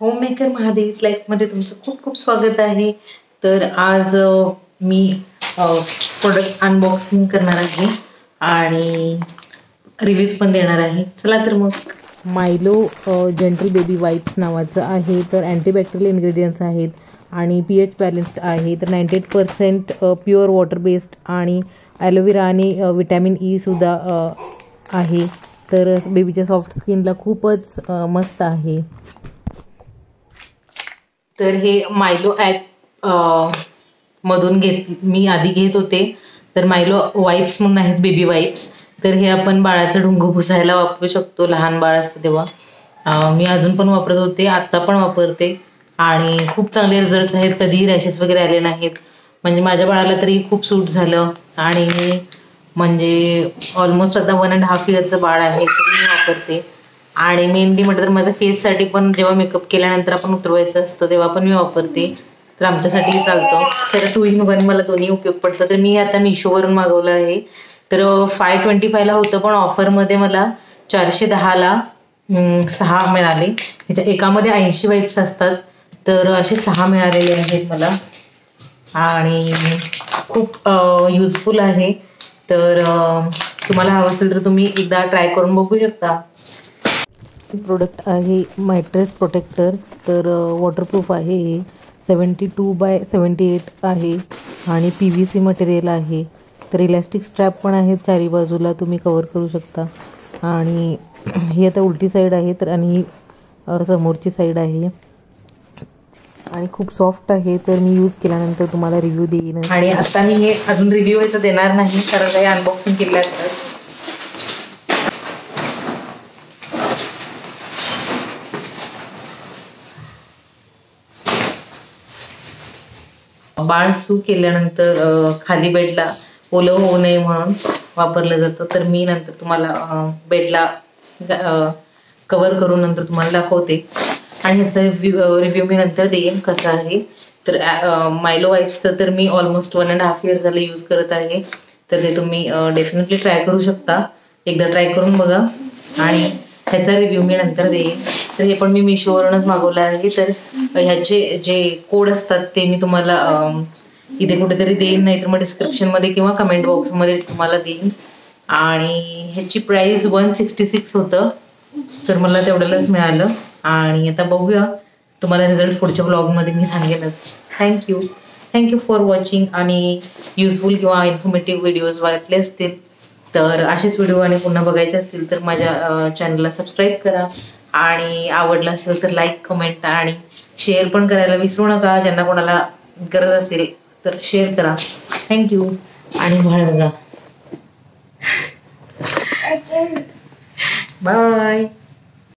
Homemaker महादेवीज लाईफमध्ये तुमचं खूप खूप स्वागत आहे. तर आज मी प्रोडक्ट अनबॉक्सिंग करणार आहे आणि रिव्ह्यूज पण देणार आहे. चला तर मग. मायलो जेंटल बेबी वाईप्स नावाचं आहे. तर अँटीबॅक्टेरियल इन्ग्रेडियंट्स आहेत आणि pH बॅलन्स्ड आहे. तर 98% प्युअर वॉटर बेस्ड आणि ॲलोवेरा आणि विटॅमिन ई सुद्धा आहे. तर बेबीच्या सॉफ्ट स्किनला खूपच मस्त आहे. तर हे मायलो ॲप मधून मी आधी घेत होते. तर मायलो वाईप्स म्हणून आहेत, बेबी वाईप्स. तर हे आपण बाळाचं ढुंगू पुसायला वापरू शकतो, लहान बाळ असतं तेव्हा. मी अजून पण वापरत होते, आत्ता पण वापरते आणि खूप चांगले रिझल्ट्स आहेत. कधीही रॅशेस वगैरे आले नाहीत. म्हणजे माझ्या बाळाला तरी खूप सूट झालं आणि मी म्हणजे ऑलमोस्ट आता 1.5 इयरचं बाळ आहे, तर मी वापरते. आणि मेनली म्हटलं तर माझ्या फेससाठी पण जेव्हा मेकअप केल्यानंतर आपण उतरवायचं असतं तेव्हा पण मी वापरते. तर आमच्यासाठी चालतं. तर 2 in 1 मला दोन्ही उपयोग पडतं. तर मी आता मिशोवरून मागवलं आहे. तर 525ला होतं, पण ऑफरमध्ये मला 410ला 6 मिळाले. ह्याच्या एकामध्ये 80 वाईप्स असतात, तर असे 6 मिळालेले आहेत मला आणि खूप युजफुल आहे. तर तुम्हाला हवं असेल तर तुम्ही एकदा ट्राय करून बघू शकता. प्रोडक्ट आहे मॅट्रेस प्रोटेक्टर. तर वॉटरप्रूफ आहे. 72x78 आहे आणि PVC मटेरियल आहे. तर इलॅस्टिक स्ट्रॅप पण आहेत, चारी बाजूला तुम्ही कवर करू शकता. आणि ही आता उलटी साईड आहे, तर आणि समोरची साईड आहे आणि खूप सॉफ्ट आहे. तर मी यूज केल्यानंतर तुम्हाला रिव्ह्यू देईन. आणि आता मी हे अजून रिव्ह्यू याचा देणार नाही, कारण काही अनबॉक्सिंग केलं असतं. बाळ सू केल्यानंतर खाली बेडला ओलं होऊ नये म्हणून वापरलं जातं. तर मी नंतर तुम्हाला बेडला कवर करून नंतर तुम्हाला दाखवते आणि ह्याचा रिव्ह्यू मी नंतर देईन कसा आहे. तर मायलो वाईप्सचं तर मी ऑलमोस्ट 1.5 इयर झालं यूज करत आहे. तर ते तुम्ही डेफिनेटली ट्राय करू शकता. एकदा ट्राय करून बघा आणि ह्याचा रिव्ह्यू मी नंतर देईन. तर हे पण मी मिशोवरूनच मागवलं आहे. तर ह्याचे जे कोड असतात ते मी तुम्हाला इथे कुठेतरी देईन, नाही तर मग डिस्क्रिप्शनमध्ये किंवा कमेंट बॉक्समध्ये तुम्हाला देईन. आणि ह्याची प्राईस 166 होतं, तर मला तेवढ्यालाच मिळालं. आणि आता बघूया, तुम्हाला रिझल्ट पुढच्या ब्लॉगमध्ये मी सांगेनच. Thank you for watching. आणि युजफुल किंवा इन्फॉर्मेटिव्ह व्हिडिओज वाटले असतील तर असेच व्हिडिओ आणि पुन्हा बघायचे असतील तर माझ्या चॅनलला सबस्क्राईब करा. आणि आवडलं असेल तर लाईक, कमेंट आणि शेअर पण करायला विसरू नका. ज्यांना कोणाला गरज असेल तर शेअर करा. थँक्यू आणि बाळ बघा. बाय.